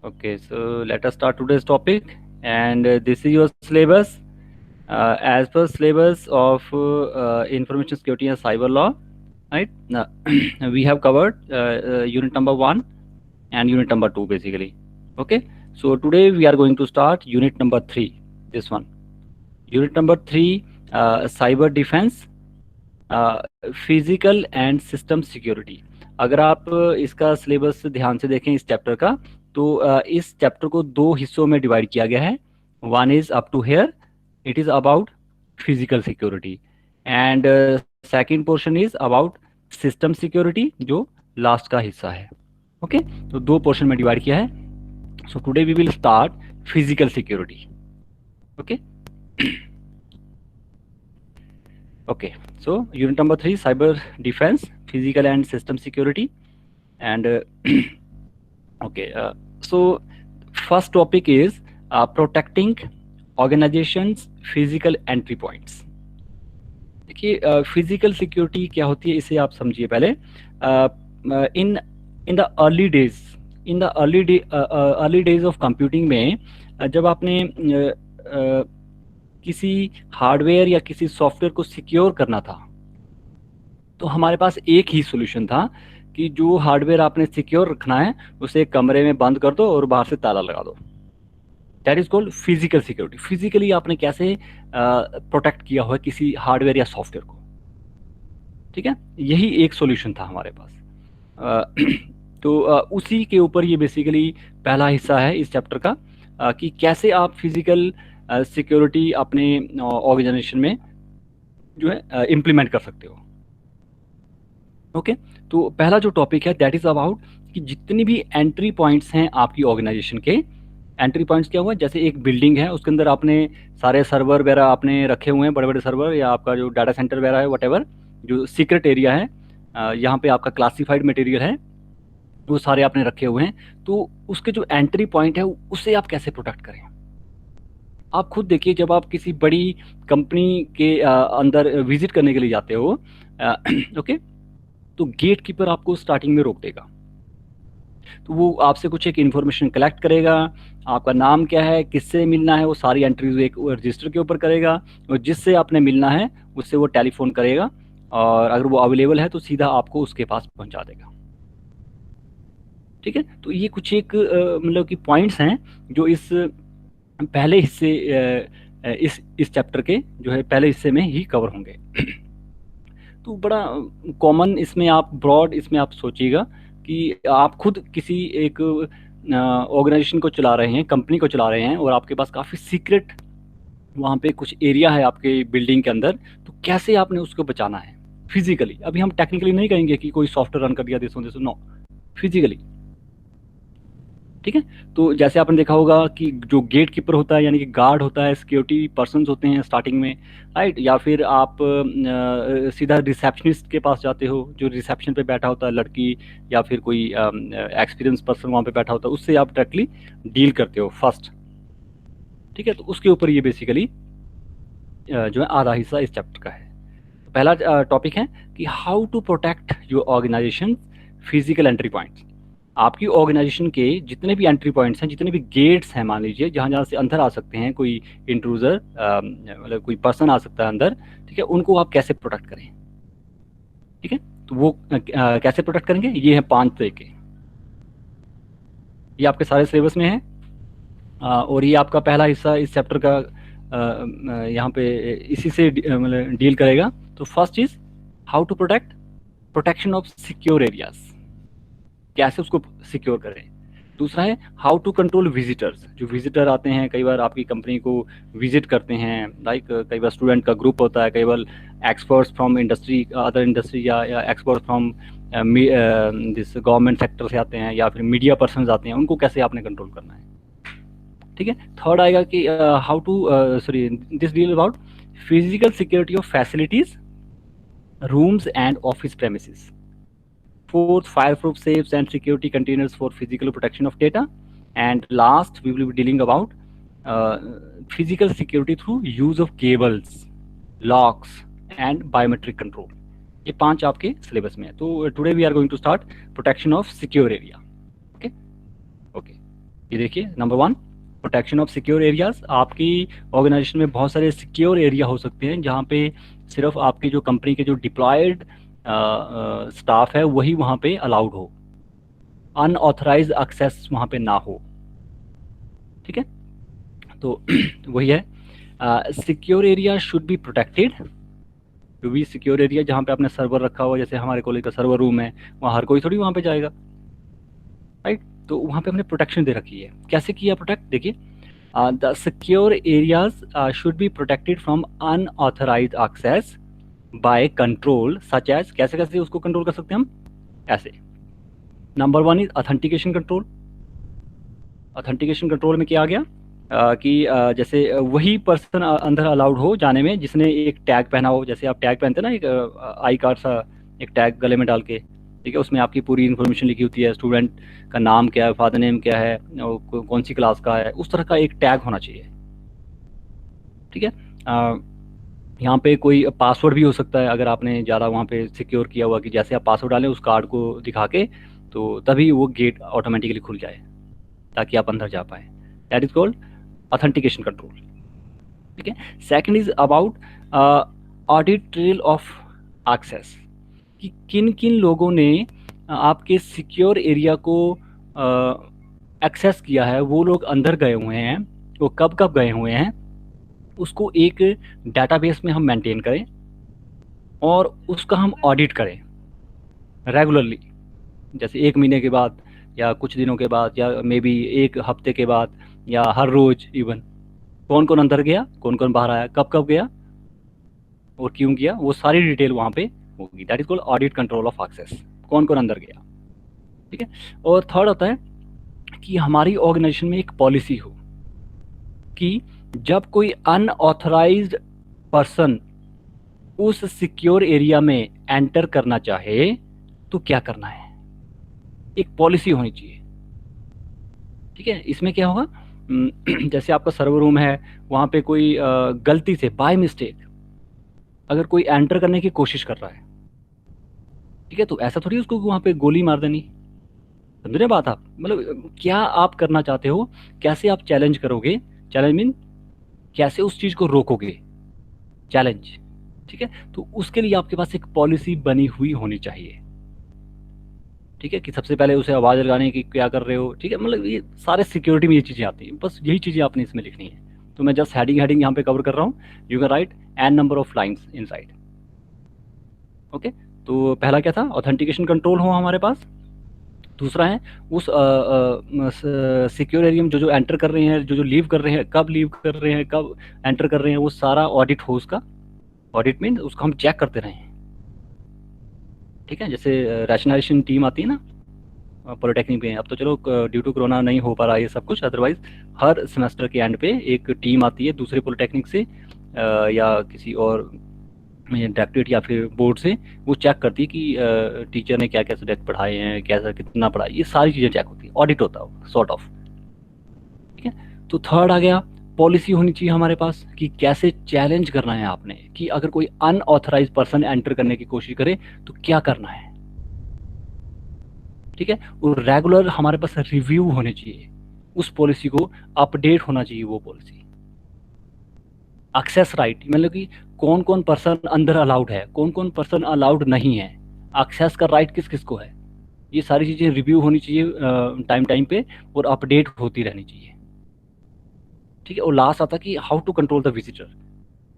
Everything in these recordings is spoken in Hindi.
Okay, so let us start today's topic, and this is your syllabus. As per syllabus of information security and cyber law, right? Now, we have covered unit number 1 and unit number 2 basically. Okay, so today we are going to start unit number 3. This one, unit number 3, cyber defense, physical and system security. अगर आप इसका सिलेबस ध्यान से देखें इस चैप्टर का, तो इस चैप्टर को 2 हिस्सों में डिवाइड किया गया है। One is up to here, it is about physical security, and second portion is about system security, जो लास्ट का हिस्सा है। ओके, तो 2 पोर्शन में डिवाइड किया है। So today we will start physical security. Okay, okay, so unit number 3, cyber defense, physical and system security, and okay, so first topic is protecting organizations physical entry points। देखिए, फिजिकल सिक्योरिटी क्या होती है इसे आप समझिए पहले। In in the early days, early days of computing में, जब आपने किसी हार्डवेयर या किसी सॉफ्टवेयर को सिक्योर करना था, तो हमारे पास एक ही सॉल्यूशन था कि जो हार्डवेयर आपने सिक्योर रखना है उसे कमरे में बंद कर दो और बाहर से ताला लगा दो। That is called physical security. Physically आपने कैसे प्रोटेक्ट किया हुआ है किसी हार्डवेयर या सॉफ्टवेयर को, ठीक है, यही एक सॉल्यूशन था हमारे पास। तो उसी के ऊपर ये बेसिकली पहला हिस्सा है इस चैप्टर का, कि कैसे आप फिजिकल सिक्योरिटी अपने ऑर्गेनाइजेशन में जो है इम्प्लीमेंट कर सकते हो। ओके, तो पहला जो टॉपिक है दैट इज अबाउट कि जितनी भी एंट्री पॉइंट्स हैं आपकी ऑर्गेनाइजेशन के। एंट्री पॉइंट्स क्या हुआ, जैसे एक बिल्डिंग है, उसके अंदर आपने सारे सर्वर वगैरह आपने रखे हुए हैं, बड़े बड़े सर्वर, या आपका जो डाटा सेंटर वगैरह है, वटेवर जो सीक्रेट एरिया है, यहाँ पे आपका क्लासिफाइड मटेरियल है, वो सारे आपने रखे हुए हैं। तो उसके जो एंट्री पॉइंट है उसे आप कैसे प्रोटेक्ट करें। आप खुद देखिए, जब आप किसी बड़ी कंपनी के अंदर विजिट करने के लिए जाते हो, ओके, तो गेट कीपर आपको स्टार्टिंग में रोक देगा। तो वो आपसे कुछ एक इन्फॉर्मेशन कलेक्ट करेगा, आपका नाम क्या है, किससे मिलना है, वो सारी एंट्रीज एक रजिस्टर के ऊपर करेगा, और जिससे आपने मिलना है उससे वो टेलीफोन करेगा, और अगर वो अवेलेबल है तो सीधा आपको उसके पास पहुंचा देगा। ठीक है, तो ये कुछ एक मतलब कि पॉइंट्स हैं जो इस पहले हिस्से इस चैप्टर के जो है पहले हिस्से में ही कवर होंगे। तो बड़ा कॉमन इसमें आप ब्रॉड इसमें आप सोचिएगा कि आप खुद किसी एक ऑर्गेनाइजेशन को चला रहे हैं, कंपनी को चला रहे हैं, और आपके पास काफ़ी सीक्रेट वहाँ पे कुछ एरिया है आपके बिल्डिंग के अंदर, तो कैसे आपने उसको बचाना है फिजिकली। अभी हम टेक्निकली नहीं कहेंगे कि कोई सॉफ्टवेयर रन कर दिया दिस नो, फिजिकली। ठीक है, तो जैसे आपने देखा होगा कि जो गेट कीपर होता है, यानी कि गार्ड होता है, सिक्योरिटी पर्सन्स होते हैं स्टार्टिंग में, राइट, या फिर आप सीधा रिसेप्शनिस्ट के पास जाते हो, जो रिसेप्शन पे बैठा होता है, लड़की या फिर कोई एक्सपीरियंस पर्सन वहाँ पे बैठा होता है, उससे आप डायरेक्टली डील करते हो फर्स्ट। ठीक है, तो उसके ऊपर ये बेसिकली जो है आधा हिस्सा इस चैप्टर का है। पहला टॉपिक है कि how to protect your organization physical entry points. आपकी ऑर्गेनाइजेशन के जितने भी एंट्री पॉइंट्स हैं, जितने भी गेट्स हैं, मान लीजिए जहाँ जहाँ से अंदर आ सकते हैं कोई इंट्रूजर, मतलब कोई पर्सन आ सकता है अंदर, ठीक है, उनको आप कैसे प्रोटेक्ट करें। ठीक है, तो वो कैसे प्रोटेक्ट करेंगे, ये हैं 5 तरीके। ये आपके सारे सिलेबस में है, और ये आपका पहला हिस्सा इस चैप्टर का यहाँ पे इसी से मतलब डील करेगा। तो first is how to protect, protection of secure areas, कैसे उसको सिक्योर करें। दूसरा है हाउ टू कंट्रोल विजिटर्स, जो विजिटर आते हैं कई बार आपकी कंपनी को विजिट करते हैं, लाइक कई बार स्टूडेंट का ग्रुप होता है, कई बार experts from industry, other industry, या experts from this government sector से आते हैं, या फिर मीडिया पर्सन आते हैं, उनको कैसे आपने कंट्रोल करना है। ठीक है, थर्ड आएगा कि how to sorry this deal about physical security of facilities, rooms and office premises. Fourth, fireproof safes and security containers for physical protection of data. And last, we will be dealing about physical security through use of cables, locks, and biometric control. ये 5 आपके सिलेबस में है। तो today we are going to start protection of secure area. Okay okay, ये देखिए, number 1 protection of secure areas. आपकी ऑर्गेनाइजेशन में बहुत सारे सिक्योर एरिया हो सकते हैं जहाँ पे सिर्फ आपकी जो कंपनी के जो डिप्लॉयड स्टाफ है वही वहाँ पे अलाउड हो, अनऑथराइज एक्सेस वहाँ पे ना हो। ठीक है, तो वही है, secure area should be protected. जो भी सिक्योर एरिया जहाँ पे आपने सर्वर रखा हुआ, जैसे हमारे कॉलेज का सर्वर रूम है, वहाँ हर कोई थोड़ी वहाँ पे जाएगा, राइट। तो वहाँ पे हमने प्रोटेक्शन दे रखी है। कैसे किया प्रोटेक्ट, देखिए, the secure areas should be protected from unauthorize access by control such as, कैसे कैसे उसको कंट्रोल कर सकते हैं हम, ऐसे। Number 1 is authentication control. Authentication control में क्या आ गया, कि जैसे वही पर्सन अंदर अलाउड हो जाने में जिसने एक टैग पहना हो। जैसे आप टैग पहनते हैं ना, एक आई कार्ड सा एक टैग गले में डाल के, ठीक है, उसमें आपकी पूरी इन्फॉर्मेशन लिखी होती है, स्टूडेंट का नाम क्या है, फादर नेम क्या है, और कौन सी क्लास का है, उस तरह का एक टैग होना चाहिए। ठीक है, यहाँ पे कोई पासवर्ड भी हो सकता है, अगर आपने ज़्यादा वहाँ पे सिक्योर किया हुआ कि जैसे आप पासवर्ड डालें उस कार्ड को दिखा के, तो तभी वो गेट ऑटोमेटिकली खुल जाए ताकि आप अंदर जा पाए। That is called authentication control. ठीक है, second is about audit trail of access, कि किन किन लोगों ने आपके सिक्योर एरिया को एक्सेस किया है, वो लोग अंदर गए हुए हैं, वो कब कब गए हुए हैं, उसको एक डेटाबेस में हम मेंटेन करें और उसका हम ऑडिट करें रेगुलरली। जैसे 1 महीने के बाद, या कुछ दिनों के बाद, या मे बी 1 हफ्ते के बाद, या हर रोज इवन, कौन कौन अंदर गया, कौन कौन बाहर आया, कब कब गया और क्यों गया, वो सारी डिटेल वहाँ पे होगी। That is called audit control of access, कौन कौन अंदर गया। ठीक है, और थर्ड होता है कि हमारी ऑर्गेनाइजेशन में एक पॉलिसी हो कि जब कोई अनऑथराइज्ड पर्सन उस सिक्योर एरिया में एंटर करना चाहे तो क्या करना है, एक पॉलिसी होनी चाहिए। ठीक है, इसमें क्या होगा, जैसे आपका सर्वर रूम है, वहाँ पे कोई गलती से बाय मिस्टेक अगर कोई एंटर करने की कोशिश कर रहा है, ठीक है, तो ऐसा थोड़ी उसको वहाँ पे गोली मार देनी। समझ रहे बात आप, मतलब क्या आप करना चाहते हो, कैसे आप चैलेंज करोगे, चैलेंज मीन कैसे उस चीज़ को रोकोगे, चैलेंज। ठीक है, तो उसके लिए आपके पास एक पॉलिसी बनी हुई होनी चाहिए। ठीक है, कि सबसे पहले उसे आवाज़ लगाने की क्या कर रहे हो। ठीक है, मतलब ये सारे सिक्योरिटी में ये चीज़ें आती हैं, बस यही चीज़ें आपने इसमें लिखनी है। तो मैं जस्ट हेडिंग हेडिंग यहाँ पे कवर कर रहा हूँ। You can write an number of lines inside. Okay, तो पहला क्या था, ऑथेंटिकेशन कंट्रोल हो हमारे पास। दूसरा है उस सिक्योर एरिया में जो जो एंटर कर रहे हैं, जो जो लीव कर रहे हैं, कब लीव कर रहे हैं, कब एंटर कर रहे हैं, वो सारा ऑडिट हो उसका। ऑडिट मीन उसको हम चेक करते रहें। ठीक है, जैसे रैशनलाइजेशन टीम आती है ना पॉलिटेक्निक में, अब तो चलो ड्यू टू कोरोना नहीं हो पा रहा है ये सब कुछ, अदरवाइज हर सेमेस्टर के एंड पे एक टीम आती है दूसरे पॉलिटेक्निक से या किसी और डायरेक्टरेट या फिर बोर्ड से, वो चेक करती है कि टीचर ने क्या क्या सब्जेक्ट पढ़ाए हैं, कैसा कितना पढ़ाई, ये सारी चीज़ें चेक होती है, ऑडिट होता है सॉर्ट ऑफ। ठीक है, तो थर्ड आ गया, पॉलिसी होनी चाहिए हमारे पास कि कैसे चैलेंज करना है आपने, कि अगर कोई अनऑथराइज पर्सन एंटर करने की कोशिश करे तो क्या करना है। ठीक है, और रेगुलर हमारे पास रिव्यू होने चाहिए, उस पॉलिसी को अपडेट होना चाहिए वो पॉलिसी। एक्सेस राइट मतलब कि कौन कौन पर्सन अंदर अलाउड है, कौन कौन पर्सन अलाउड नहीं है, एक्सेस का राइट किस किस को है, ये सारी चीज़ें रिव्यू होनी चाहिए टाइम टाइम पे और अपडेट होती रहनी चाहिए। ठीक है, और लास्ट आता कि how to control the visitor,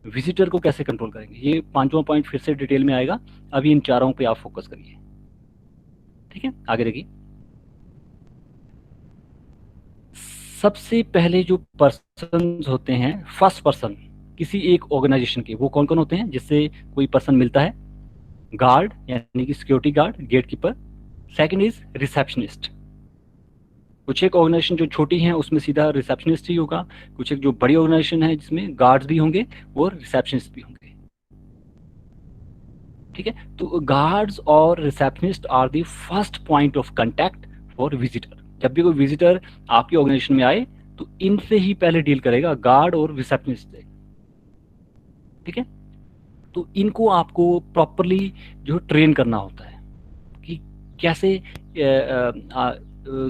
visitor को कैसे कंट्रोल करेंगे, ये पांचवा पॉइंट फिर से डिटेल में आएगा। अभी इन चारों पे आप फोकस करिए। ठीक है, आगे देखिए। सबसे पहले जो पर्सन होते हैं, फर्स्ट पर्सन किसी एक ऑर्गेनाइजेशन के, वो कौन कौन होते हैं जिससे कोई पर्सन मिलता है, गार्ड यानी कि security guard, gate keeper. Second is receptionist. कुछ एक ऑर्गेनाइजेशन जो छोटी हैं उसमें सीधा रिसेप्शनिस्ट ही होगा, कुछ एक जो बड़ी ऑर्गेनाइजेशन है जिसमें गार्ड्स भी होंगे और रिसेप्शनिस्ट भी होंगे। ठीक है, तो गार्ड्स और receptionist are the first point of contact for visitor. जब भी कोई विजिटर आपकी ऑर्गेनाइजेशन में आए तो इनसे ही पहले डील करेगा, गार्ड और रिसेप्शनिस्ट से। ठीक है, तो इनको आपको प्रॉपरली जो ट्रेन करना होता है कि कैसे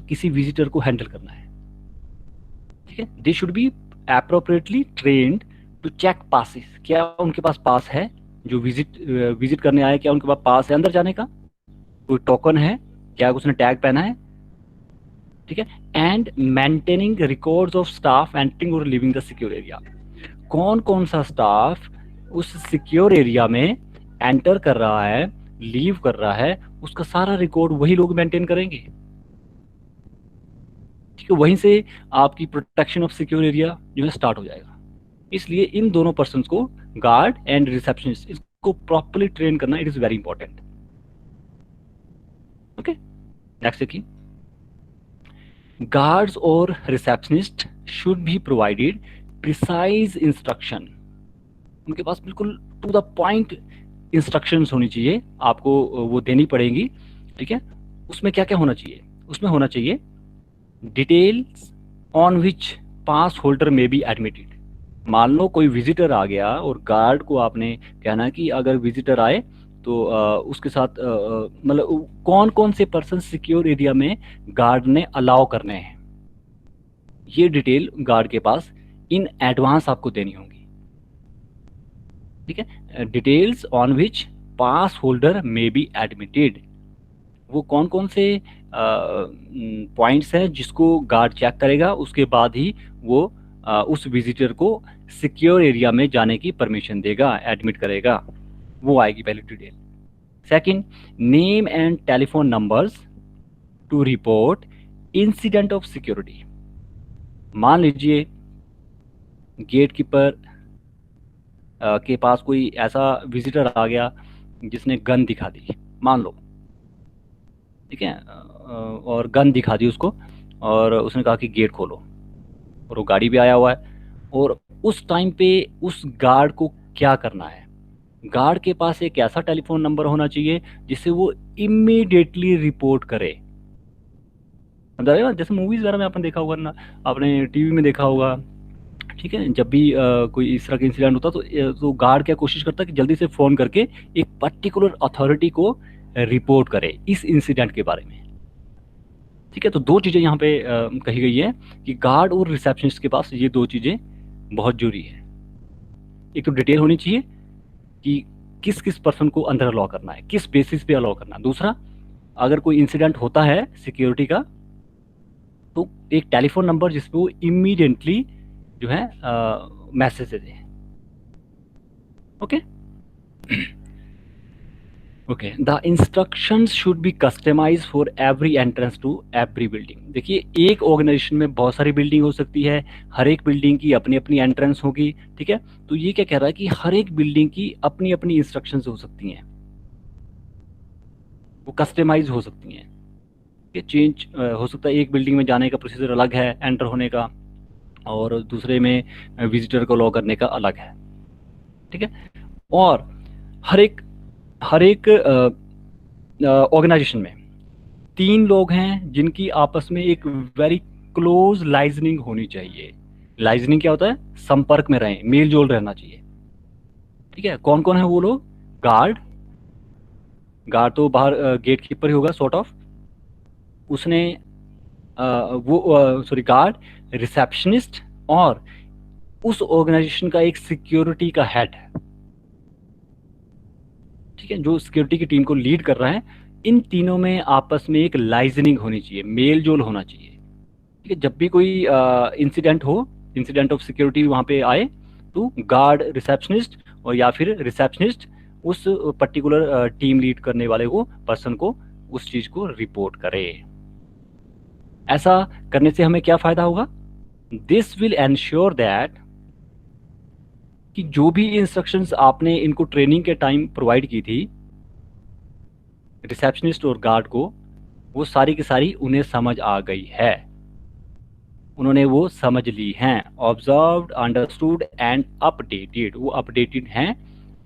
किसी विजिटर को हैंडल करना है। ठीक है, they should be appropriately trained to check passes, क्या उनके पास पास है, जो विजिट करने आए क्या उनके पास पास है अंदर जाने का, कोई टोकन है, क्या उसने टैग पहना है, ठीक है। And maintaining records of staff entering और लिविंग द सिक्योर एरिया, कौन कौन सा स्टाफ उस सिक्योर एरिया में एंटर कर रहा है, लीव कर रहा है, उसका सारा रिकॉर्ड वही लोग मेंटेन करेंगे, ठीक है। वहीं से आपकी प्रोटेक्शन ऑफ सिक्योर एरिया जो है स्टार्ट हो जाएगा। इसलिए इन दोनों पर्सन को, गार्ड एंड रिसेप्शनिस्ट, इसको प्रॉपरली ट्रेन करना it is very important. Okay, next देखिए, गार्ड्स और receptionist should be provided precise instruction, उनके पास बिल्कुल टू द पॉइंट इंस्ट्रक्शंस होनी चाहिए, आपको वो देनी पड़ेगी, ठीक है। उसमें क्या क्या होना चाहिए, उसमें होना चाहिए details on which pass holder में बी एडमिटेड। मान लो कोई विजिटर आ गया और गार्ड को आपने कहना कि अगर विजिटर आए तो उसके साथ मतलब कौन कौन से पर्सन सिक्योर एरिया में गार्ड ने अलाउ करने हैं, ये डिटेल गार्ड के पास इन एडवांस आपको देनी होगी, ठीक है। Details on which pass holder में बी एडमिटेड, वो कौन कौन से पॉइंट्स हैं जिसको गार्ड चेक करेगा, उसके बाद ही वो उस विजिटर को सिक्योर एरिया में जाने की परमिशन देगा, एडमिट करेगा, वो आएगी पहली detail. Second, name and telephone numbers to report incident of security. मान लीजिए गेट कीपर के पास कोई ऐसा विजिटर आ गया जिसने गन दिखा दी, मान लो, ठीक है, और गन दिखा दी उसको और उसने कहा कि गेट खोलो, और वो गाड़ी भी आया हुआ है, और उस टाइम पे उस गार्ड को क्या करना है, गार्ड के पास एक ऐसा टेलीफोन नंबर होना चाहिए जिससे वो इमीडिएटली रिपोर्ट करे। जैसे मूवीज वगैरह में आपने देखा होगा ना, आपने टीवी में देखा होगा, ठीक है, जब भी कोई इस तरह का इंसिडेंट होता तो गार्ड क्या कोशिश करता है कि जल्दी से फोन करके एक पर्टिकुलर अथॉरिटी को रिपोर्ट करे इस इंसिडेंट के बारे में, ठीक है। तो दो चीजें यहाँ पे कही गई है कि गार्ड और रिसेप्शनिस्ट के पास ये दो चीजें बहुत जरूरी है। एक तो डिटेल होनी चाहिए कि किस किस पर्सन को अंदर अलाउ करना है, किस बेसिस पे अलाउ करना है। दूसरा, अगर कोई इंसिडेंट होता है सिक्योरिटी का तो एक टेलीफोन नंबर जिसपे वो इमीडिएटली जो है मैसेज दे। Okay okay, the instructions should be customize for every entrance to every building. देखिए, एक ऑर्गेनाइजेशन में बहुत सारी बिल्डिंग हो सकती है, हर एक बिल्डिंग की अपनी अपनी एंट्रेंस होगी, ठीक है। तो ये क्या कह रहा है कि हर एक बिल्डिंग की अपनी अपनी इंस्ट्रक्शंस हो सकती हैं, वो कस्टमाइज हो सकती हैं, ये चेंज हो सकता है। एक बिल्डिंग में जाने का प्रोसीजर अलग है एंटर होने का, और दूसरे में विजिटर को अलाउ करने का अलग है, ठीक है। और हर एक ऑर्गेनाइजेशन में 3 लोग हैं जिनकी आपस में एक वेरी क्लोज लाइजनिंग होनी चाहिए। लाइजनिंग क्या होता है, संपर्क में रहें, मेल जोल रहना चाहिए, ठीक है। कौन कौन है वो लोग, गार्ड तो बाहर गेट कीपर ही होगा सॉर्ट ऑफ, उसने वो सॉरी गार्ड, रिसेप्शनिस्ट और उस ऑर्गेनाइजेशन का एक सिक्योरिटी का हेड है, ठीक है, जो सिक्योरिटी की टीम को लीड कर रहा है। इन तीनों में आपस में एक लाइजनिंग होनी चाहिए, मेल जोल होना चाहिए, ठीक है। जब भी कोई इंसिडेंट हो, इंसिडेंट ऑफ सिक्योरिटी वहां पे आए, तो गार्ड रिसेप्शनिस्ट और या फिर रिसेप्शनिस्ट उस पर्टिकुलर टीम लीड करने वाले को, पर्सन को, उस चीज को रिपोर्ट करे। ऐसा करने से हमें क्या फायदा होगा, दिस विल एंश्योर दैट कि जो भी इंस्ट्रक्शंस आपने इनको ट्रेनिंग के टाइम प्रोवाइड की थी रिसेप्शनिस्ट और गार्ड को, वो सारी की सारी उन्हें समझ आ गई है, उन्होंने वो समझ ली हैं। ऑब्जर्व्ड, अंडरस्टूड एंड अपडेटेड, वो अपडेटेड हैं,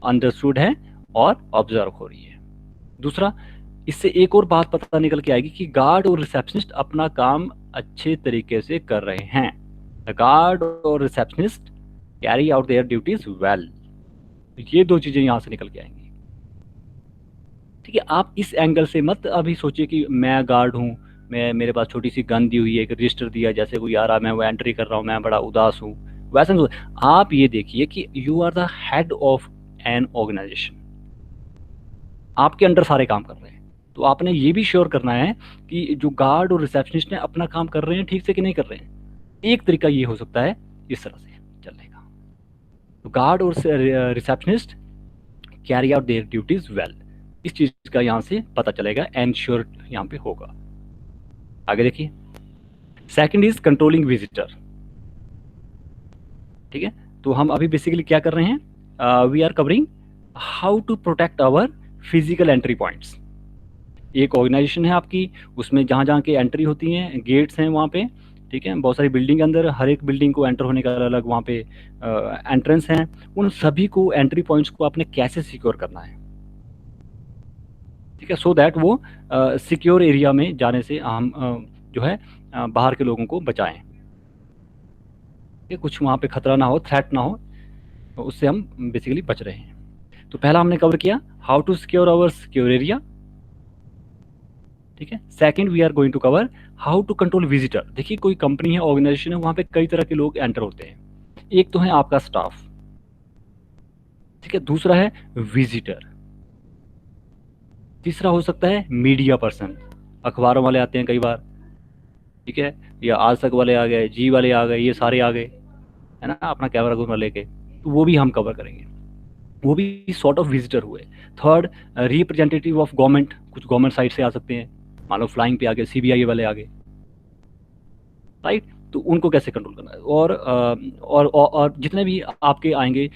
अंडरस्टूड हैं और ऑब्जर्व हो रही है। दूसरा, इससे एक और बात पता निकल के आएगी कि गार्ड और रिसेप्शनिस्ट अपना काम अच्छे तरीके से कर रहे हैं। द गार्ड और receptionist carry out their duties well. ये दो चीजें यहां से निकल के आएंगी, ठीक है। आप इस एंगल से मत अभी सोचिए कि मैं गार्ड हूं, मेरे पास छोटी सी गन दी हुई है, एक रजिस्टर दिया, जैसे कोई आ रहा मैं वो एंट्री कर रहा हूँ, मैं बड़ा उदास हूँ, वैसा नहीं। आप ये देखिए कि you are the head of an organization, आपके अंडर सारे काम कर रहे हैं, तो आपने ये भी श्योर करना है कि जो गार्ड और रिसेप्शनिस्ट हैं अपना काम कर रहे हैं ठीक से कि नहीं कर रहे हैं। एक तरीका ये हो सकता है इस तरह से चलने का। तो गार्ड और receptionist carry out their duties well, इस चीज का यहाँ से पता चलेगा, एनश्योर यहाँ पे होगा। आगे देखिए, सेकंड इज कंट्रोलिंग विजिटर। ठीक है, तो हम अभी बेसिकली क्या कर रहे हैं, we are covering how to protect our physical entry points. एक ऑर्गेनाइजेशन है आपकी, उसमें जहाँ जहाँ की एंट्री होती हैं, गेट्स हैं वहाँ पे, ठीक है, बहुत सारी बिल्डिंग के अंदर, हर एक बिल्डिंग को एंटर होने का अलग वहाँ पे एंट्रेंस हैं, उन सभी को एंट्री पॉइंट्स को आपने कैसे सिक्योर करना है, ठीक है, सो दैट वो सिक्योर एरिया में जाने से हम जो है बाहर के लोगों को बचाएं, कुछ वहाँ पे खतरा ना हो, थ्रेट ना हो, तो उससे हम बेसिकली बच रहे हैं। तो पहला हमने कवर किया how to secure our secure area, ठीक है। Second we are going to cover how to control visitor. देखिए कोई कंपनी है, ऑर्गेनाइजेशन है, वहाँ पे कई तरह के लोग एंटर होते हैं। एक तो है आपका स्टाफ, ठीक है, दूसरा है विजिटर, तीसरा हो सकता है मीडिया पर्सन, अखबारों वाले आते हैं कई बार, ठीक है, या आज तक वाले आ गए, जी वाले आ गए, ये सारे आ गए, है ना, अपना कैमरा घूमना लेके, तो वो भी हम कवर करेंगे, वो भी सॉर्ट ऑफ विजिटर हुए। थर्ड, रिप्रेजेंटेटिव ऑफ गवर्नमेंट, कुछ गवर्नमेंट साइड से आ सकते हैं, मान लो फ्लाइंग पे आ गए, सीबीआई वाले आ गए, राइट, तो उनको कैसे कंट्रोल करना है। और जितने भी आपके आएंगे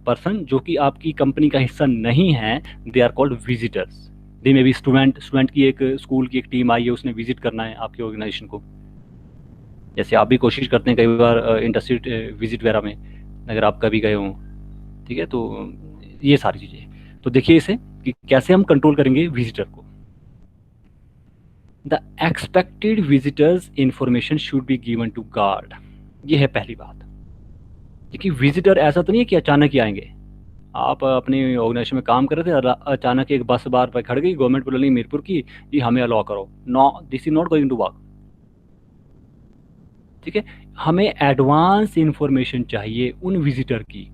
पर्सन जो कि आपकी कंपनी का हिस्सा नहीं है, they are called visitors. They may be student की एक स्कूल की एक टीम आई है, उसने विजिट करना है आपकी ऑर्गेनाइजेशन को, जैसे आप भी कोशिश करते हैं कई बार इंडस्ट्री विजिट वगैरह में, अगर आप कभी गए हों, ठीक है, तो ये सारी चीज़ें। तो देखिए इसे कि कैसे हम कंट्रोल करेंगे विजिटर को। The expected visitors information should be given to guard, ये है पहली बात। देखिए विजिटर ऐसा तो नहीं है कि अचानक ही आएंगे, आप अपनी ऑर्गेनाइजेशन में काम कर रहे थे और अचानक एक बस बार पर खड़ गई, गवर्नमेंट बोल रही मीरपुर की, ये हमें अलाउ करो, no this is not going to work, ठीक है। हमें एडवांस इंफॉर्मेशन चाहिए उन विजिटर की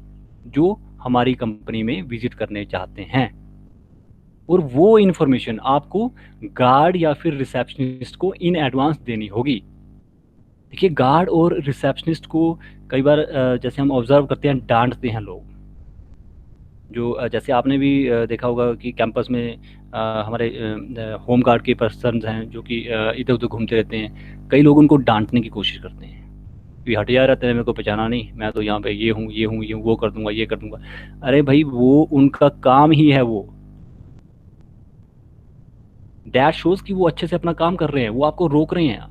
जो हमारी कंपनी में विजिट करने चाहते हैं, और वो इंफॉर्मेशन आपको गार्ड या फिर रिसेप्शनिस्ट को इन एडवांस देनी होगी। देखिए गार्ड और रिसेप्शनिस्ट को कई बार जैसे हम ऑब्जर्व करते हैं, डांटते हैं लोग, जो जैसे आपने भी देखा होगा कि कैंपस में हमारे होम गार्ड के पर्सन हैं जो कि इधर उधर घूमते रहते हैं, कई लोग उनको डांटने की कोशिश करते हैं कि हट जा रहते हैं, मेरे को पहचाना नहीं, मैं तो यहाँ पे ये हूँ ये हूँ ये हूँ, वो कर दूंगा ये कर दूंगा। अरे भाई वो उनका काम ही है, वो दैट शोज कि वो अच्छे से अपना काम कर रहे हैं, वो आपको रोक रहे हैं,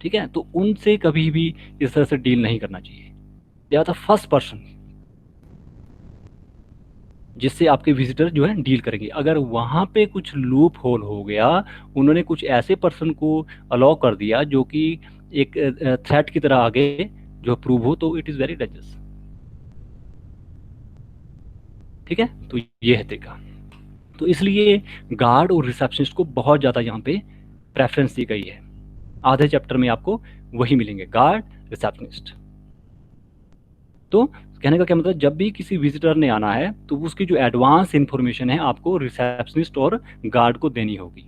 ठीक है, तो उनसे कभी भी इस तरह से डील नहीं करना चाहिए। They are the first person जिससे आपके विजिटर जो है डील करेंगे। अगर वहाँ पे कुछ लूप होल हो गया, उन्होंने कुछ ऐसे पर्सन को अलाउ कर दिया जो कि एक थ्रेट की तरह आगे जो प्रूव हो, तो इट इज़ वेरी डेंजरस, ठीक है। तो ये है तरीका। तो इसलिए गार्ड और रिसेप्शनिस्ट को बहुत ज़्यादा यहाँ पे प्रेफरेंस दी गई है। आधे चैप्टर में आपको वही मिलेंगे, गार्ड रिसेप्शनिस्ट। तो कहने का क्या मतलब, जब भी किसी विजिटर ने आना है तो उसकी जो एडवांस इंफॉर्मेशन है आपको रिसेप्शनिस्ट और गार्ड को देनी होगी,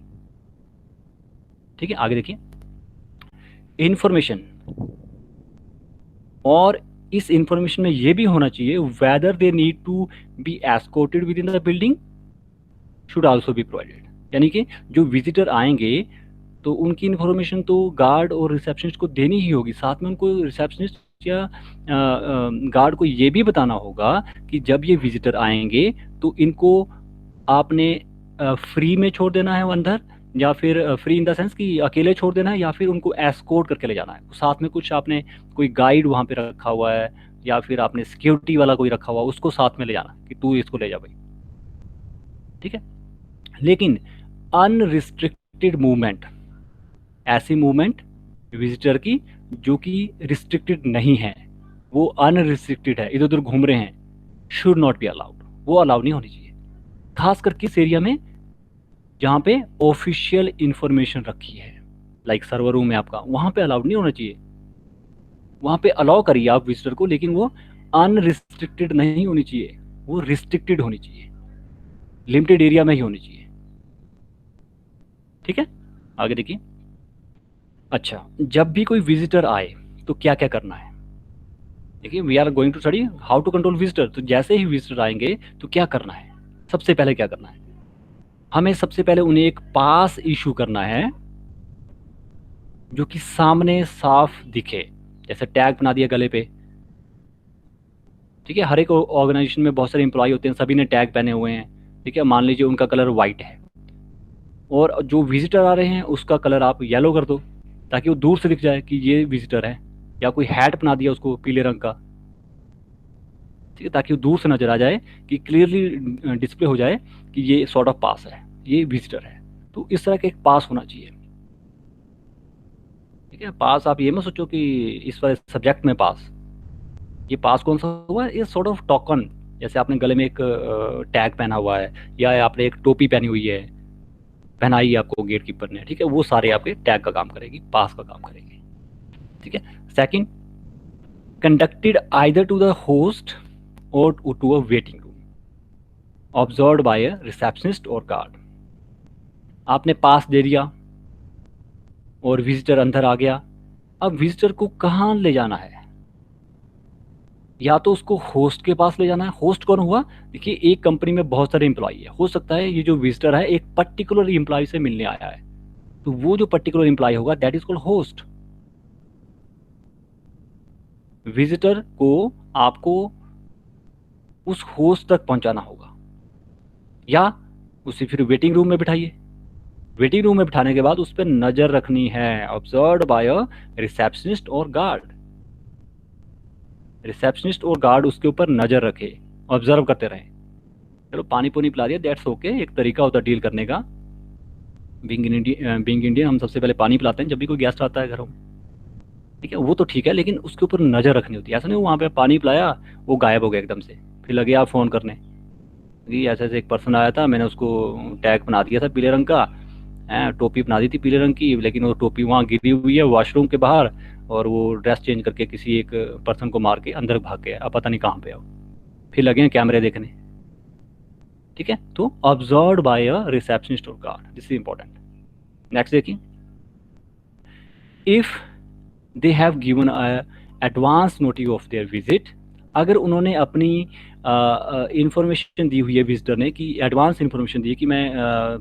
ठीक है। आगे देखिए, इंफॉर्मेशन, और इस इंफॉर्मेशन में ये भी होना चाहिए whether they need to be escorted within the building should also be provided. यानी कि जो विजिटर आएंगे तो उनकी इन्फॉर्मेशन तो गार्ड और रिसेप्शनिस्ट को देनी ही होगी, साथ में उनको रिसेप्शनिस्ट या गार्ड को ये भी बताना होगा कि जब ये विजिटर आएंगे तो इनको आपने फ्री में छोड़ देना है अंदर, या फिर फ्री इन द सेंस कि अकेले छोड़ देना है, या फिर उनको एस्कॉर्ट करके ले जाना है, साथ में कुछ आपने कोई गाइड वहाँ पे रखा हुआ है, या फिर आपने सिक्योरिटी वाला कोई रखा हुआ, उसको साथ में ले जाना कि तू इसको ले जा भाई, ठीक है। लेकिन अनरिस्ट्रिक्टेड मूवमेंट, ऐसी मूवमेंट विजिटर की जो कि रिस्ट्रिक्टेड नहीं है, वो अनरिस्ट्रिक्टेड है, इधर उधर घूम रहे हैं, शुड नॉट बी अलाउड, वो अलाउ नहीं होनी चाहिए। खास कर किस एरिया में, जहाँ पे ऑफिशियल इंफॉर्मेशन रखी है, लाइक सर्वर रूम है आपका, वहाँ पे अलाउड नहीं होना चाहिए। वहाँ पे अलाउ करिए आप विजिटर को, लेकिन वो अनरिस्ट्रिक्टेड नहीं होनी चाहिए, वो रिस्ट्रिक्टेड होनी चाहिए, लिमिटेड एरिया में ही होनी चाहिए। ठीक है, आगे देखिए। अच्छा, जब भी कोई विजिटर आए तो क्या क्या करना है। देखिए, we are going to study how to control visitor. तो जैसे ही विजिटर आएंगे तो क्या करना है, सबसे पहले क्या करना है, हमें सबसे पहले उन्हें एक पास इशू करना है जो कि सामने साफ दिखे, जैसे टैग बना दिया गले पे। ठीक है, हर एक ऑर्गेनाइजेशन में बहुत सारे एम्प्लॉय होते हैं, सभी ने टैग पहने हुए हैं। ठीक है, मान लीजिए उनका कलर वाइट है और जो विजिटर आ रहे हैं उसका कलर आप येलो कर दो, ताकि वो दूर से दिख जाए कि ये विजिटर है। या कोई हैट बना दिया उसको पीले रंग का, ठीक है, ताकि वो दूर से नजर आ जाए, कि क्लियरली डिस्प्ले हो जाए कि ये सॉर्ट ऑफ पास है, ये विजिटर है। तो इस तरह का एक पास होना चाहिए। ठीक है, पास आप ये मत सोचो कि इस वाले सब्जेक्ट में पास, ये पास कौन सा हुआ, ये सॉर्ट ऑफ टोकन। जैसे आपने गले में एक टैग पहना हुआ है, या आपने एक टोपी पहनी हुई है, पहनाई है आपको गेट कीपर ने, ठीक है, वो सारे आपके टैग का काम करेगी, पास का काम करेगी। ठीक है। Second, conducted either to the host और to a waiting room, observe by a receptionist और गार्ड। आपने पास दे दिया और विजिटर अंदर आ गया। अब विजिटर को कहाँ ले जाना है, या तो उसको होस्ट के पास ले जाना है। होस्ट कौन हुआ, देखिए एक कंपनी में बहुत सारे एम्प्लॉय है, हो सकता है ये जो विजिटर है एक पर्टिकुलर एम्प्लॉय से मिलने आया है, तो वो जो पर्टिकुलर एम्प्लॉय होगा that is called host. Visitor को आपको उस होस्ट तक पहुंचाना होगा, या उसे फिर वेटिंग रूम में बिठाइए। वेटिंग रूम में बिठाने के बाद उस पर नजर रखनी है, ऑब्जर्व बाय अ रिसेप्शनिस्ट और गार्ड। रिसेप्शनिस्ट और गार्ड उसके ऊपर नजर रखे, ऑब्जर्व करते रहे। चलो पानी पुनी पिला दिया, दैट्स ओके, एक तरीका होता है डील करने का। बीइंग इंडियन हम सबसे पहले पानी पिलाते हैं जब भी कोई गेस्ट आता है घर में। ठीक है, वो तो ठीक है, लेकिन उसके ऊपर नजर रखनी होती है। ऐसा नहीं वहाँ पे पानी पिलाया, वो गायब हो गया एकदम से, फिर लगे आप फोन करने कि ऐसे ऐसे एक पर्सन आया था, मैंने उसको टैग बना दिया था पीले रंग का, है टोपी बना दी थी पीले रंग की, लेकिन वो टोपी वहाँ गिरी हुई है वॉशरूम के बाहर, और वो ड्रेस चेंज करके किसी एक पर्सन को मार के अंदर भाग गया, अब पता नहीं कहाँ पे हो। फिर लगे हैं कैमरे देखने। ठीक है, तो ऑब्जर्व बाय अ रिसेप्शनिस्ट और guard, this is important. Next देखिए, if they have given advance notice of their visit, अगर उन्होंने अपनी इंफॉर्मेशन दी हुई है विजिटर ने, कि एडवांस इंफॉर्मेशन दी है कि मैं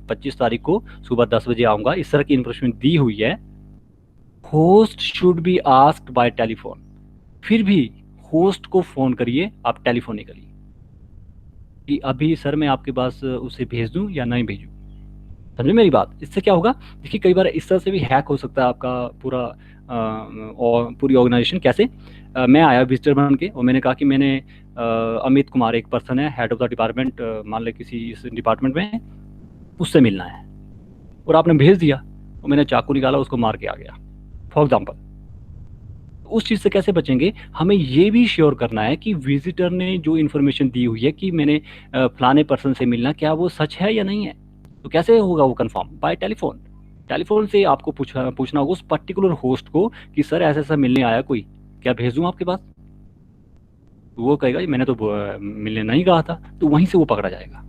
25 तारीख को सुबह 10 बजे आऊँगा, इस तरह की इंफॉर्मेशन दी हुई है, host should be asked by telephone. फिर भी होस्ट को फ़ोन करिए आप टेलीफोनिकली, कि अभी सर मैं आपके पास उसे भेज दूं या नहीं भेजूं। समझे मेरी बात, इससे क्या होगा, देखिए कई बार इस तरह से भी हैक हो सकता है आपका पूरा और पूरी ऑर्गेनाइजेशन। कैसे, मैं आया विजिटर बन के और मैंने कहा कि मैंने अमित कुमार एक पर्सन है हेड ऑफ द डिपार्टमेंट, मान लें किसी इस डिपार्टमेंट में, उससे मिलना है, और आपने भेज दिया और मैंने चाकू निकाला उसको मार के आ गया, फॉर एग्जाम्पल। उस चीज़ से कैसे बचेंगे, हमें ये भी श्योर करना है कि विजिटर ने जो इन्फॉर्मेशन दी हुई है कि मैंने फलाने पर्सन से मिलना, क्या वो सच है या नहीं है। तो कैसे होगा वो कंफर्म, बाय टेलीफोन। टेलीफोन से आपको पूछना होगा उस पर्टिकुलर होस्ट को कि सर ऐसा ऐसा मिलने आया कोई, क्या भेज दूं आपके पास। तो वो कहेगा जी मैंने तो मिलने नहीं कहा था, तो वहीं से वो पकड़ा जाएगा।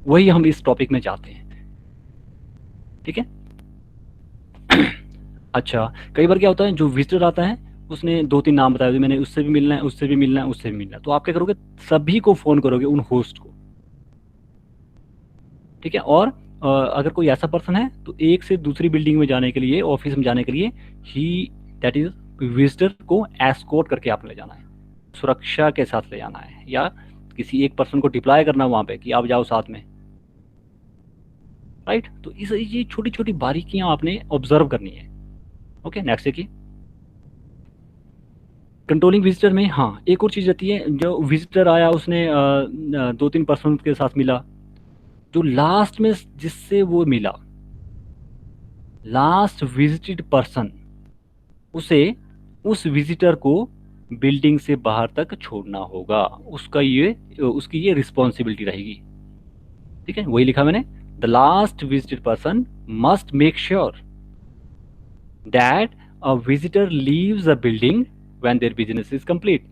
वही हम इस टॉपिक में चाहते हैं। ठीक है। अच्छा, कई बार क्या होता है, जो विजिटर आता है उसने 2-3 नाम बताया, मैंने उससे भी मिलना है, उससे भी मिलना है, उससे भी मिलना है, तो आप क्या करोगे, सभी को फोन करोगे उन होस्ट को। ठीक है, और अगर कोई ऐसा पर्सन है तो एक से दूसरी बिल्डिंग में जाने के लिए, ऑफिस में जाने के लिए, ही दैट इज विजिटर को एस्कॉर्ट करके आपने ले जाना है, सुरक्षा के साथ ले जाना है, या किसी एक पर्सन को डिप्लॉय करना वहां पे कि आप जाओ साथ में। राइट, तो इस ये छोटी छोटी बारीकियां आपने ऑब्जर्व करनी है। ओके, नेक्स्ट देखिए। कंट्रोलिंग विजिटर में, हाँ एक और चीज़ रहती है, जो विजिटर आया उसने 2-3 पर्सन के साथ मिला, जो लास्ट में जिससे वो मिला, लास्ट विजिटेड पर्सन, उसे, उस विजिटर को बिल्डिंग से बाहर तक छोड़ना होगा, उसका ये उसकी ये रिस्पॉन्सिबिलिटी रहेगी। ठीक है, वही लिखा मैंने, the last visited person must make sure that a visitor leaves a building when their business is complete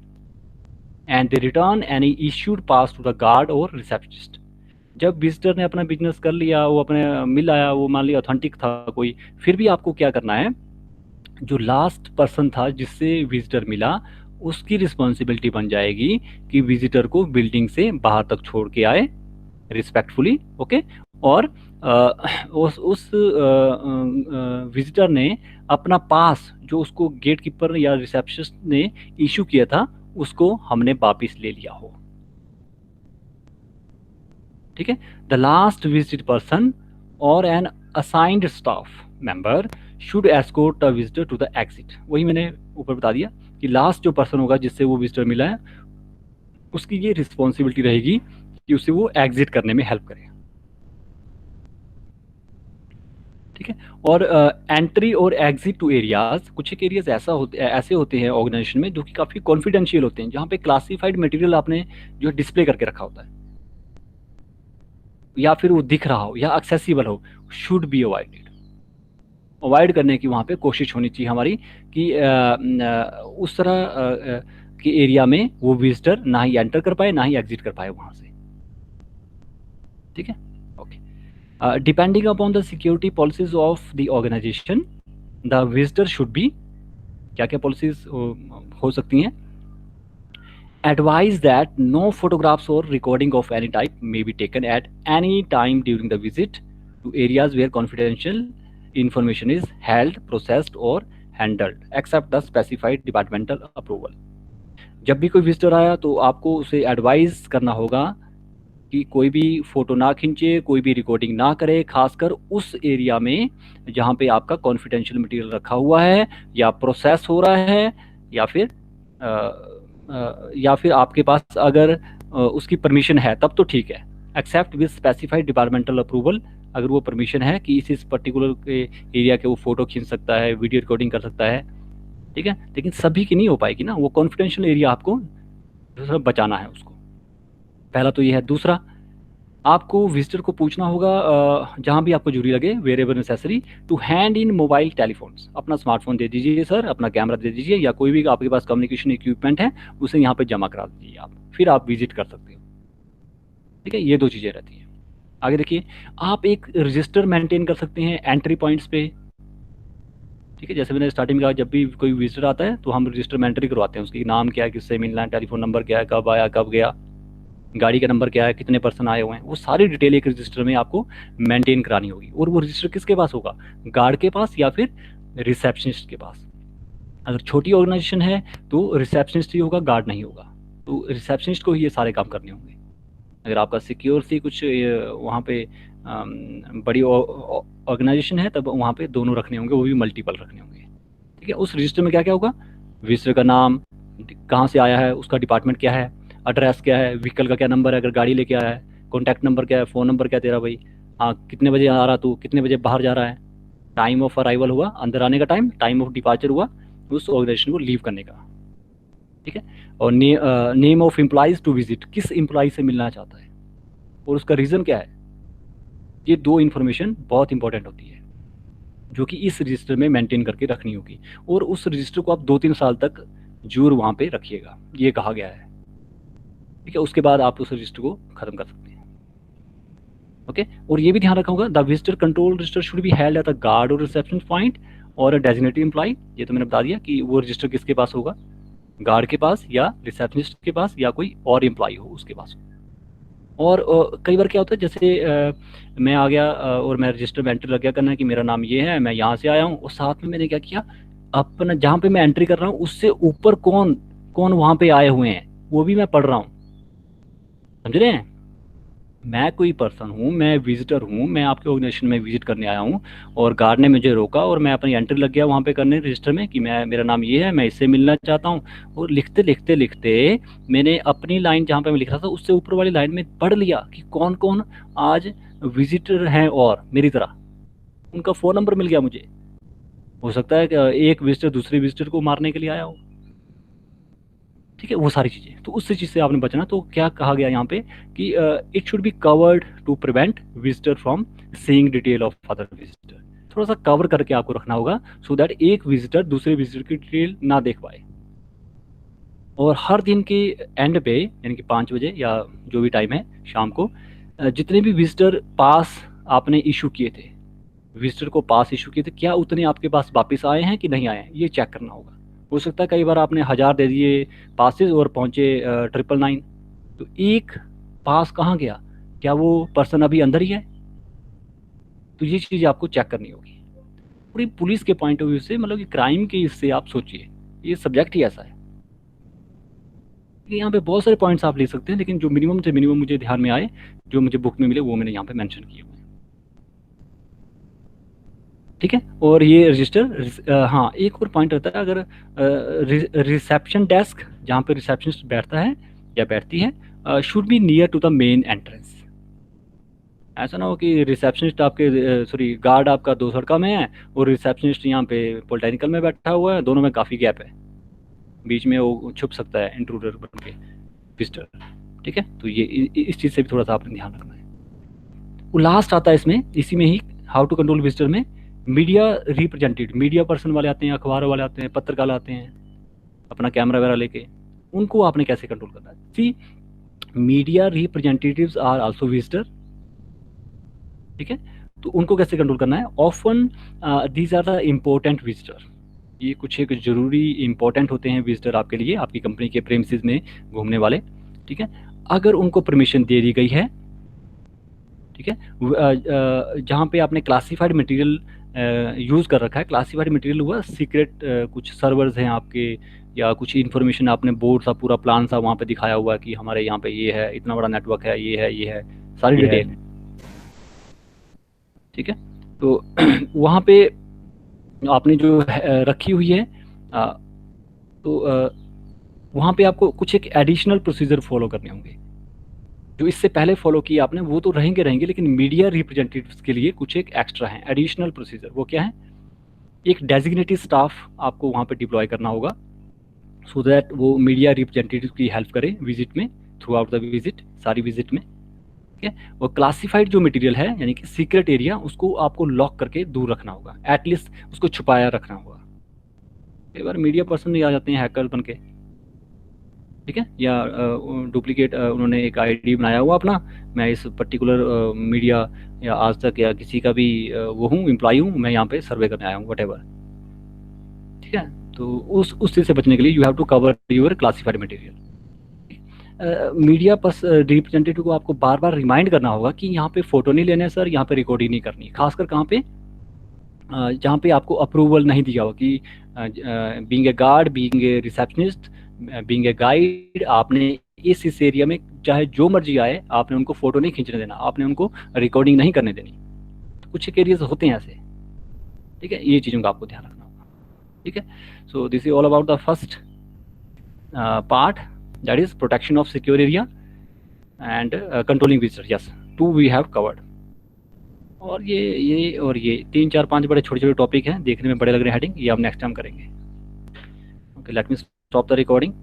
and they return any issued pass to the guard और रिसेप्शनिस्ट। जब विजिटर ने अपना बिजनेस कर लिया, वो अपने मिल आया, वो मान लिया ऑथेंटिक था कोई, फिर भी आपको क्या करना है, जो लास्ट पर्सन था जिससे विजिटर मिला, उसकी रिस्पॉन्सिबिलिटी बन जाएगी कि विजिटर को बिल्डिंग से बाहर तक छोड़ के आए रिस्पेक्टफुली। ओके। और उस विजिटर ने अपना पास जो उसको गेट कीपर या रिसेप्शनिस्ट ने इशू किया था, उसको हमने वापिस ले लिया हो। ठीक है। द लास्ट विजिटेड पर्सन और an assigned staff member should escort a visitor to the exit. वही मैंने ऊपर बता दिया कि लास्ट जो पर्सन होगा जिससे वो विजिटर मिला है, उसकी ये रिस्पॉन्सिबिलिटी रहेगी कि उसे वो एग्जिट करने में हेल्प करे। ठीक है। और एंट्री और एग्जिट टू एरियाज, कुछ एक एरियाज ऐसे होते हैं ऑर्गेनाइजेशन में जो कि काफ़ी कॉन्फिडेंशियल होते हैं, जहाँ पे क्लासिफाइड मटेरियल आपने जो डिस्प्ले करके रखा होता है या फिर वो दिख रहा हो या एक्सेसिबल हो, शुड बी अवॉइडेड। अवॉइड करने की वहाँ पे कोशिश होनी चाहिए हमारी कि उस तरह के एरिया में वो विजिटर ना ही एंटर कर पाए ना ही एग्जिट कर पाए वहाँ से। ठीक है। Okay. Depending upon the security policies of the organization, the visitor should be, क्या क्या पॉलिसीज हो सकती हैं, advise that no photographs or recording of any type may be taken at any time during the visit to areas where confidential information is held, processed or handled except the specified departmental approval। जब भी कोई विजिटर आया तो आपको उसे एडवाइस करना होगा कि कोई भी फोटो ना खींचे, कोई भी रिकॉर्डिंग ना करे, खासकर उस एरिया में जहाँ पे आपका कॉन्फिडेंशियल मटेरियल रखा हुआ है या प्रोसेस हो रहा है, या फिर आपके पास अगर उसकी परमिशन है तब तो ठीक है, except with specified departmental approval. अगर वो परमिशन है कि इस पर्टिकुलर के एरिया के वो फोटो खींच सकता है, वीडियो रिकॉर्डिंग कर सकता है, ठीक है, लेकिन सभी की नहीं हो पाएगी ना, वो कॉन्फिडेंशियल एरिया आपको बचाना है उसको। पहला तो ये है। दूसरा, आपको विजिटर को पूछना होगा जहाँ भी आपको जरूरी लगे, wherever necessary, to hand in mobile telephones. अपना स्मार्टफोन दे दीजिए सर, अपना कैमरा दे दीजिए, या कोई भी आपके पास कम्युनिकेशन इक्विपमेंट है उसे यहाँ पे जमा करा दीजिए आप, फिर आप विजिट कर सकते हो। ठीक है, ये दो चीज़ें रहती हैं। आगे देखिए, आप एक रजिस्टर मेंटेन कर सकते हैं एंट्री पॉइंट्स पे। ठीक है, जैसे मैंने स्टार्टिंग में कहा, जब भी कोई विजिटर आता है तो हम रजिस्टर में एंट्री करवाते हैं, उसकी नाम क्या है, किससे मिलना है, टेलीफोन नंबर क्या है, कब आया कब गया, गाड़ी का नंबर क्या है, कितने पर्सन आए हुए हैं, वो सारी डिटेल एक रजिस्टर में आपको मेंटेन करानी होगी। और वो रजिस्टर किसके पास होगा, गार्ड के पास या फिर रिसेप्शनिस्ट के पास। अगर छोटी ऑर्गेनाइजेशन है तो रिसेप्शनिस्ट ही होगा, गार्ड नहीं होगा, तो रिसेप्शनिस्ट को ही ये सारे काम करने होंगे। अगर आपका सिक्योर सी कुछ वहाँ पे बड़ी ऑर्गेनाइजेशन है तब वहाँ पे दोनों रखने होंगे, वो भी मल्टीपल रखने होंगे। ठीक है, उस रजिस्टर में क्या क्या होगा, विजिटर का नाम, कहाँ से आया है, उसका डिपार्टमेंट क्या है, एड्रेस क्या है, व्हीकल का क्या नंबर है अगर गाड़ी लेके आया है, कॉन्टैक्ट नंबर क्या है, फ़ोन नंबर क्या है तेरा भाई, हाँ कितने बजे आ रहा तू, कितने बजे बाहर जा रहा है, टाइम ऑफ अराइवल हुआ अंदर आने का टाइम, टाइम ऑफ डिपार्चर हुआ उस ऑर्गेनाइजेशन को लीव करने का। ठीक है, और name of employees to visit, किस एम्प्लॉय से मिलना चाहता है और उसका रीज़न क्या है। ये दो इन्फॉर्मेशन बहुत इंपॉर्टेंट होती है जो कि इस रजिस्टर में मेंटेन करके रखनी होगी, और उस रजिस्टर को आप 2-3 साल तक जरूर वहाँ पे रखिएगा, ये कहा गया है। ठीक है, उसके बाद आप उस रजिस्टर को खत्म कर सकते हैं। ओके, और ये भी ध्यान रखा होगा, the visitor control register should be held at the guard और रिसेप्शन पॉइंट और डेजिग्नेटेड एम्प्लॉय। ये तो मैंने बता दिया कि वो रजिस्टर किसके पास होगा, गार्ड के पास या रिसेप्शनिस्ट के पास या कोई और एम्प्लॉय हो उसके पास। और कई बार क्या होता है, जैसे मैं आ गया और मैं रजिस्टर में एंट्री लग गया करना कि मेरा नाम ये है, मैं यहाँ से आया हूँ, और साथ में मैंने क्या किया, अपना जहाँ पे मैं एंट्री कर रहा हूँ उससे ऊपर कौन कौन वहाँ पे आए हुए हैं वो भी मैं पढ़ रहा हूँ। समझ रहे हैं, मैं कोई पर्सन हूँ, मैं विजिटर हूँ, मैं आपके ऑर्गेनाइजेशन में विजिट करने आया हूँ और गार्ड ने मुझे रोका और मैं अपनी एंट्री लग गया वहाँ पे करने रजिस्टर में कि मेरा नाम ये है, मैं इससे मिलना चाहता हूँ, और लिखते लिखते लिखते मैंने अपनी लाइन जहाँ पे मैं लिख रहा था उससे ऊपर वाली लाइन में पढ़ लिया कि कौन कौन आज विजिटर हैं और मेरी तरह, उनका फ़ोन नंबर मिल गया मुझे। हो सकता है कि एक विजिटर दूसरे विजिटर को मारने के लिए आया हो, ठीक है, वो सारी चीज़ें, तो उससे चीज़ से आपने बचना। तो क्या कहा गया यहाँ पे कि it should be covered to prevent visitor from seeing detail of other visitor. थोड़ा सा कवर करके आपको रखना होगा सो दैट एक विजिटर दूसरे विजिटर की डिटेल ना देख पाए। और हर दिन के एंड पे यानी कि 5 बजे या जो भी टाइम है शाम को, जितने भी विजिटर पास आपने इशू किए थे, विजिटर को पास इशू किए थे, क्या उतने आपके पास वापस आए हैं कि नहीं आए हैं, ये चेक करना होगा। हो सकता है कई बार आपने 1000 दे दिए पासेस और पहुंचे 999, तो एक पास कहाँ गया, क्या वो पर्सन अभी अंदर ही है? तो ये चीज़ आपको चेक करनी होगी। पूरी पुलिस के पॉइंट ऑफ व्यू से, मतलब कि क्राइम के इससे आप सोचिए, ये सब्जेक्ट ही ऐसा है कि यहाँ पे बहुत सारे पॉइंट्स आप ले सकते हैं, लेकिन जो मिनिमम से मिनिमम मुझे ध्यान में आए, जो मुझे बुक में मिले, वो मैंने यहाँ पे मेंशन किए हुए हैं। ठीक है, और ये रजिस्टर, हाँ एक और पॉइंट रहता है, अगर रिसेप्शन डेस्क जहाँ पे रिसेप्शनिस्ट बैठता है या बैठती है should be near to the main entrance. ऐसा ना हो कि रिसेप्शनिस्ट आपके, सॉरी गार्ड आपका 2 सड़का में है और रिसेप्शनिस्ट यहाँ पे पॉलिटेक्निकल में बैठा हुआ है, दोनों में काफ़ी गैप है, बीच में वो छुप सकता है इंट्रूडर बन के विजिटर। ठीक है, तो ये इस चीज़ से भी थोड़ा सा आपने ध्यान रखना है। वो लास्ट आता है इसमें, इसी में ही हाउ टू कंट्रोल विजिटर में, मीडिया रिप्रेजेंटेटिव, मीडिया पर्सन वाले आते हैं, अखबार वाले आते हैं, पत्रकार आते हैं अपना कैमरा वगैरह लेके, उनको आपने कैसे कंट्रोल करना है। See, media representatives are also visitor. ठीक है, तो उनको कैसे कंट्रोल करना है। Often these are the important visitor, ये कुछ एक जरूरी इंपॉर्टेंट होते हैं विजिटर आपके लिए, आपकी कंपनी के प्रेमिसेस में घूमने वाले। ठीक है, अगर उनको परमिशन दे दी गई है, ठीक है, जहाँ पे आपने क्लासिफाइड मटेरियल यूज़ कर रखा है, क्लासिफाइड मटेरियल हुआ सीक्रेट, कुछ सर्वर्स हैं आपके, या कुछ इन्फॉर्मेशन आपने बोर्ड सा पूरा प्लान सा वहाँ पे दिखाया हुआ है कि हमारे यहाँ पे ये है, इतना बड़ा नेटवर्क है, ये है, सारी डिटेल। ठीक है, तो वहाँ पे आपने जो रखी हुई है, तो वहाँ पे आपको कुछ एक एडिशनल प्रोसीजर फॉलो करने होंगे, जो इससे पहले फॉलो किए आपने वो तो रहेंगे, लेकिन मीडिया रिप्रेजेंटेटिव्स के लिए कुछ एक एक्स्ट्रा है एडिशनल प्रोसीजर। वो क्या है, एक डेजिग्नेटेड स्टाफ आपको वहाँ पे डिप्लॉय करना होगा सो दैट वो मीडिया रिप्रेजेंटेटिव की हेल्प करे विजिट में, थ्रू आउट द विजिट, सारी विजिट में। ठीक है, और क्लासिफाइड जो मटेरियल है यानी कि सीक्रेट एरिया, उसको आपको लॉक करके दूर रखना होगा, एटलीस्ट उसको छुपाया रखना होगा। कई बार मीडिया पर्सन भी आ जाते हैं हैकर बन के, ठीक है, या डुप्लीकेट उन्होंने एक आईडी बनाया हुआ अपना, मैं इस पर्टिकुलर मीडिया या आज तक या किसी का भी वो हूँ, एम्प्लॉय हूँ, मैं यहाँ पे सर्वे करने आया हूँ, वट। ठीक है, तो उस चीज़ से बचने के लिए you have to cover your classified material. Media representative को आपको बार बार रिमाइंड करना होगा कि यहाँ पे फोटो नहीं लेने सर, यहाँ पे रिकॉर्डिंग नहीं करनी, खासकर कहाँ पे, जहाँ पे आपको अप्रूवल नहीं दिया हो कि being a guard, being a receptionist, being a guide, आपने इस एरिया में चाहे जो मर्जी आए, आपने उनको फोटो नहीं खींचने देना, आपने उनको रिकॉर्डिंग नहीं करने देनी। तो कुछ एक एरियाज होते हैं ऐसे। ठीक है, ये चीज़ों का आपको ध्यान रखना होगा। ठीक है, so this is all about the first part, that is protection of secure area and controlling visitor. Yes, 2 we have covered. और ये 3 4 5 बड़े छोटे छोटे टॉपिक हैं, देखने में बड़े लग रहे हैं हेडिंग, ये हम नेक्स्ट टाइम करेंगे। Okay, let me stop the recording.